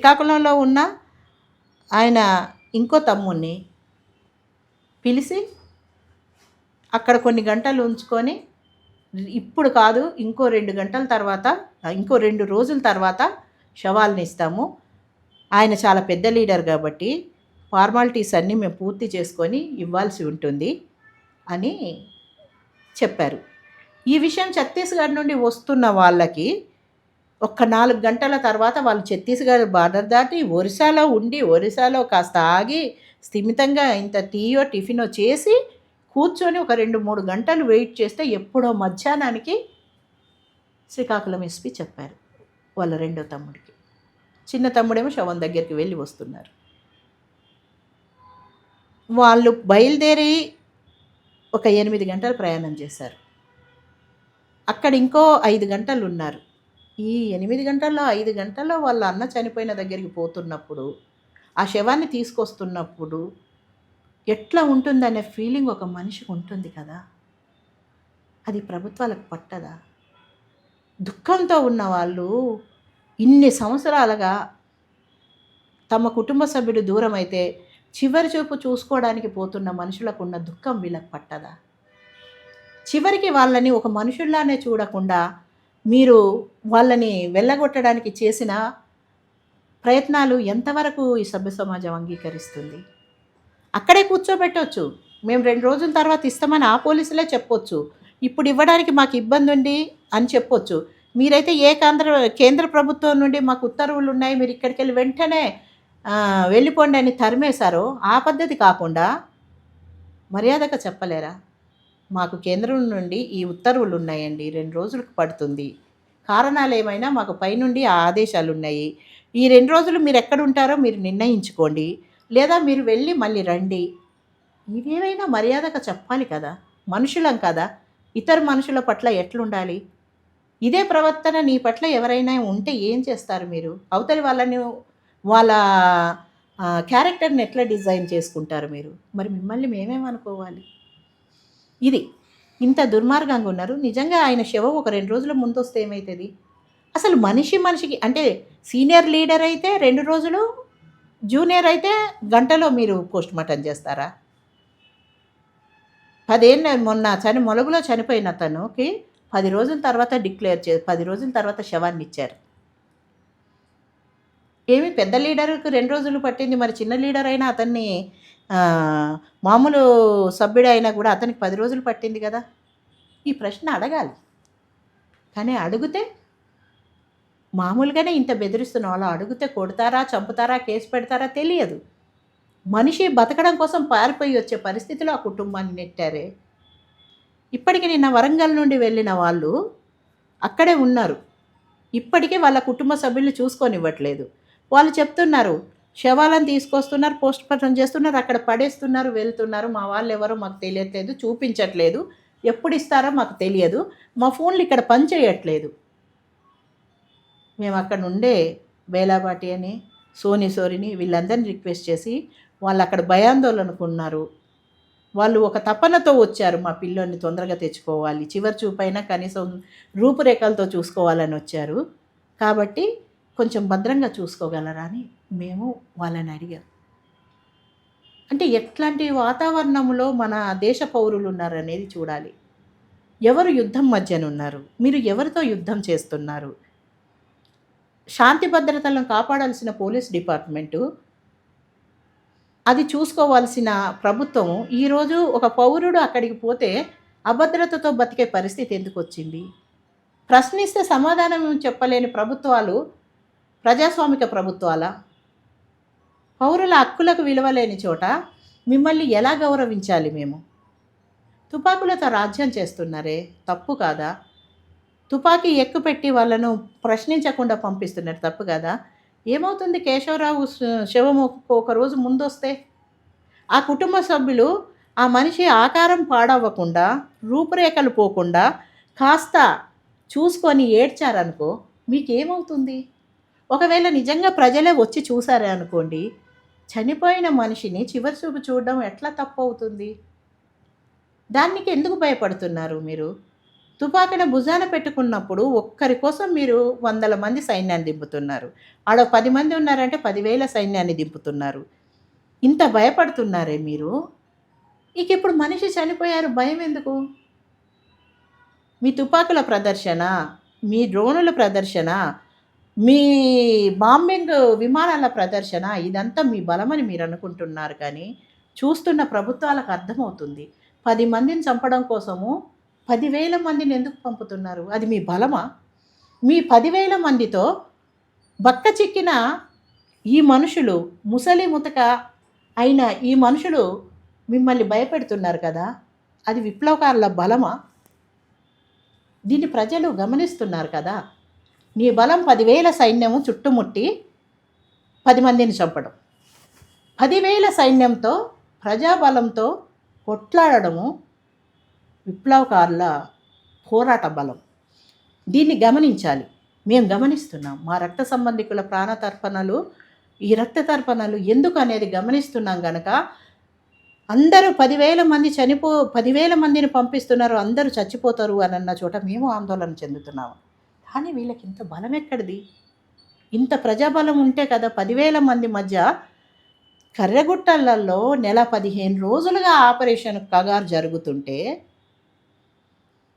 శ్రీకాకుళంలో ఉన్న ఆయన ఇంకో తమ్ముడిని పిలిచి అక్కడ కొన్ని గంటలు ఉంచుకొని, ఇప్పుడు కాదు ఇంకో 2 గంటల తర్వాత, ఇంకో 2 రోజుల తర్వాత శవాలను ఇస్తాము. ఆయన చాలా పెద్ద లీడర్ కాబట్టి ఫార్మాలిటీస్ అన్నీ మేము పూర్తి చేసుకొని ఇవ్వాల్సి ఉంటుంది అని చెప్పారు. ఈ విషయం ఛత్తీస్గఢ్ నుండి వస్తున్న వాళ్ళకి ఒక్క 4 గంటల తర్వాత వాళ్ళు ఛత్తీస్గఢ్ బార్డర్ దాటి ఒరిస్సాలో ఉండి, ఒరిస్సాలో కాస్త ఆగి స్థిమితంగా ఇంత టీయో టిఫినో చేసి కూర్చొని ఒక 2-3 గంటలు వెయిట్ చేస్తే ఎప్పుడో మధ్యాహ్నానికి శ్రీకాకుళం ఎస్పీ చెప్పారు వాళ్ళ రెండో తమ్ముడికి. చిన్న తమ్ముడేమో శవం దగ్గరికి వెళ్ళి వస్తున్నారు. వాళ్ళు బయలుదేరి ఒక 8 గంటలు ప్రయాణం చేశారు. అక్కడ ఇంకో 5 గంటలు ఉన్నారు. ఈ 8 గంటల్లో 5 గంటల్లో వాళ్ళ అన్న చనిపోయిన దగ్గరికి పోతున్నప్పుడు, ఆ శవాన్ని తీసుకొస్తున్నప్పుడు ఎట్లా ఉంటుందనే ఫీలింగ్ ఒక మనిషికి ఉంటుంది కదా. అది ప్రభుత్వాలకు పట్టదా? దుఃఖంతో ఉన్న వాళ్ళు ఇన్ని సంవత్సరాలుగా తమ కుటుంబ సభ్యుడు దూరం అయితే చివరి చూపు చూసుకోవడానికి పోతున్న మనుషులకు ఉన్న దుఃఖం వీళ్ళకి పట్టదా? చివరికి వాళ్ళని ఒక మనుషుల్లానే చూడకుండా మీరు వాళ్ళని వెళ్ళగొట్టడానికి చేసిన ప్రయత్నాలు ఎంతవరకు ఈ సభ్య సమాజం అంగీకరిస్తుంది? అక్కడే కూర్చోబెట్టవచ్చు. మేము 2 రోజుల తర్వాత ఇస్తామని ఆ పోలీసులే చెప్పొచ్చు. ఇప్పుడు ఇవ్వడానికి మాకు ఇబ్బంది ఉంది అని చెప్పొచ్చు. మీరైతే కేంద్ర ప్రభుత్వం నుండి మాకు ఉత్తర్వులు ఉన్నాయి, మీరు ఇక్కడికి వెళ్ళి వెంటనే వెళ్ళిపోండి అని తరిమేశారో ఆ పద్ధతి కాకుండా మర్యాదగా చెప్పలేరా? మాకు కేంద్రం నుండి ఈ ఉత్తర్వులు ఉన్నాయండి, 2 రోజులకు పడుతుంది, కారణాలు ఏమైనా మాకు పైనుండి ఆ ఆదేశాలు ఉన్నాయి, ఈ 2 రోజులు మీరు ఎక్కడ ఉంటారో మీరు నిర్ణయించుకోండి, లేదా మీరు వెళ్ళి మళ్ళీ రండి. ఇవేమైనా మర్యాదగా చెప్పాలి కదా. మనుషులం కదా. ఇతర మనుషుల పట్ల ఎట్లుండాలి? ఇదే ప్రవర్తన నీ పట్ల ఎవరైనా ఉంటే ఏం చేస్తారు మీరు? అవతలి వాళ్ళని వాళ్ళ క్యారెక్టర్ని ఎట్లా డిజైన్ చేసుకుంటారు మీరు? మరి మిమ్మల్ని మేమేమనుకోవాలి? ఇది ఇంత దుర్మార్గంగా ఉన్నారు. నిజంగా ఆయన శవం ఒక 2 రోజుల ముందు వస్తే ఏమవుతుంది? అసలు మనిషికి అంటే సీనియర్ లీడర్ అయితే 2 రోజులు, జూనియర్ అయితే గంటలో మీరు పోస్ట్ మార్టం చేస్తారా? 10 ఏళ్ళ మొలగులో చనిపోయిన తనుకి 10 రోజుల తర్వాత 10 రోజుల తర్వాత శవాన్ని ఇచ్చారు. ఏమి పెద్ద లీడర్కి 2 రోజులు పట్టింది, మరి చిన్న లీడర్ అయినా అతన్ని మామూలు సభ్యుడు అయినా కూడా అతనికి 10 రోజులు పట్టింది కదా. ఈ ప్రశ్న అడగాలి. కానీ అడిగితే మామూలుగానే ఇంత బెదిరిస్తున్న వాళ్ళు అడిగితే కొడతారా, చంపుతారా, కేసు పెడతారా తెలియదు. మనిషి బతకడం కోసం పారిపోయి వచ్చే పరిస్థితిలో ఆ కుటుంబాన్ని నెట్టారే. ఇప్పటికీ నిన్న వరంగల్ నుండి వెళ్ళిన వాళ్ళు అక్కడే ఉన్నారు. ఇప్పటికే వాళ్ళ కుటుంబ సభ్యులు చూసుకొనివ్వట్లేదు. వాళ్ళు చెప్తున్నారు, శవాలను తీసుకొస్తున్నారు, పోస్ట్ మార్టం చేస్తున్నారు, అక్కడ పడేస్తున్నారు, వెళ్తున్నారు, మా వాళ్ళు ఎవరో మాకు తెలియట్లేదు, చూపించట్లేదు, ఎప్పుడు ఇస్తారో మాకు తెలియదు, మా ఫోన్లు ఇక్కడ పనిచేయట్లేదు. మేము అక్కడ ఉండే బేలాబాటి అని, సోనిని వీళ్ళందరినీ రిక్వెస్ట్ చేసి వాళ్ళు అక్కడ భయాందోళనకు ఉన్నారు. వాళ్ళు ఒక తపనతో వచ్చారు, మా పిల్లోని తొందరగా తెచ్చుకోవాలి, చివరి చూపైనా కనీసం రూపురేఖలతో చూసుకోవాలని వచ్చారు, కాబట్టి కొంచెం భద్రంగా చూసుకోగలరా అని మేము వాళ్ళని అడిగాం. అంటే ఎట్లాంటి వాతావరణంలో మన దేశ పౌరులు ఉన్నారనేది చూడాలి. ఎవరు యుద్ధం మధ్యన ఉన్నారు? మీరు ఎవరితో యుద్ధం చేస్తున్నారు? శాంతి భద్రతలను కాపాడాల్సిన పోలీస్ డిపార్ట్మెంటు, అది చూసుకోవాల్సిన ప్రభుత్వం ఈరోజు ఒక పౌరుడు అక్కడికి పోతే అభద్రతతో బతికే పరిస్థితి ఎందుకు వచ్చింది? ప్రశ్నిస్తే సమాధానం చెప్పలేని ప్రభుత్వాలు ప్రజాస్వామిక ప్రభుత్వాలా? పౌరుల హక్కులకు విలువలేని చోట మిమ్మల్ని ఎలా గౌరవించాలి మేము? తుపాకులతో రాజ్యం చేస్తున్నారే, తప్పు కాదా? తుపాకీ ఎక్కుపెట్టి వాళ్ళను ప్రశ్నించకుండా పంపిస్తున్నారు, తప్పు కదా? ఏమవుతుంది కేశవరావు శవం ఒక రోజు ముందు వస్తే? ఆ కుటుంబ సభ్యులు ఆ మనిషి ఆకారం పాడవ్వకుండా, రూపురేఖలు పోకుండా కాస్త చూసుకొని ఏడ్చారనుకో, మీకేమవుతుంది? ఒకవేళ నిజంగా ప్రజలే వచ్చి చూసారే అనుకోండి, చనిపోయిన మనిషిని చివరి చూపు చూడడం ఎట్లా తప్పు అవుతుంది? దానికి ఎందుకు భయపడుతున్నారు మీరు? తుపాకీని భుజాన పెట్టుకున్నప్పుడు ఒక్కరి కోసం మీరు వందల మంది సైన్యాన్ని దింపుతున్నారు. ఆడ 10 మంది ఉన్నారంటే 10,000 సైన్యాన్ని దింపుతున్నారు. ఇంత భయపడుతున్నారే మీరు. ఇక ఇప్పుడు మనిషి చనిపోయారు భయం ఎందుకు? మీ తుపాకుల ప్రదర్శన, మీ డ్రోనుల ప్రదర్శన, మీ బాంబింగ్ విమానాల ప్రదర్శన ఇదంతా మీ బలమని మీరు అనుకుంటున్నారు కానీ, చూస్తున్న ప్రభుత్వాలకు అర్థమవుతుంది. 10 మందిని చంపడం కోసము 10,000 మందిని ఎందుకు పంపుతున్నారు? అది మీ బలమా? మీ 10,000 మందితో బక్కచిక్కిన ఈ మనుషులు, ముసలి ముతక అయిన ఈ మనుషులు మిమ్మల్ని భయపెడుతున్నారు కదా! అది విప్లవకారుల బలమా? దీన్ని ప్రజలు గమనిస్తున్నారు కదా! నీ బలం 10,000 సైన్యము చుట్టుముట్టి 10 మందిని చంపడం. 10,000 సైన్యంతో, ప్రజాబలంతో కొట్లాడడము విప్లవకారుల పోరాట బలం. దీన్ని గమనించాలి. మేము గమనిస్తున్నాం. మా రక్త సంబంధికుల ప్రాణతర్పణలు, ఈ రక్త తర్పణలు ఎందుకు అనేది గమనిస్తున్నాం గనక అందరూ 10,000 మంది 10,000 మందిని పంపిస్తున్నారు, అందరూ చచ్చిపోతారు అని అన్న చోట మేము ఆందోళన చెందుతున్నాము. కానీ వీళ్ళకి ఇంత బలం ఎక్కడిది? ఇంత ప్రజాబలం ఉంటే కదా 10,000 మంది మధ్య కర్రెగుట్టలలో నెల 15 రోజులుగా ఆపరేషన్ కగారు జరుగుతుంటే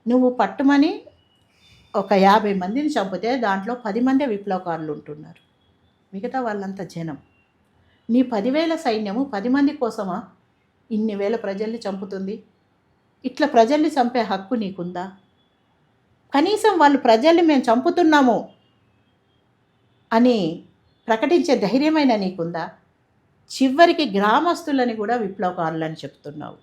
నువ్వు పట్టుమని ఒక 50 మందిని చంపితే దాంట్లో 10 మందే విప్లవకారులు ఉంటున్నారు. మిగతా వాళ్ళంతా జనం. నీ 10,000 సైన్యము 10 మంది కోసమా ఇన్ని వేల ప్రజల్ని చంపుతుంది? ఇట్లా ప్రజల్ని చంపే హక్కు నీకుందా? కనీసం వాళ్ళు ప్రజల్ని మేము చంపుతున్నాము అని ప్రకటించే ధైర్యమైన నీకుందా? చివరికి గ్రామస్తులని కూడా విప్లవకారులని చెప్తున్నావు.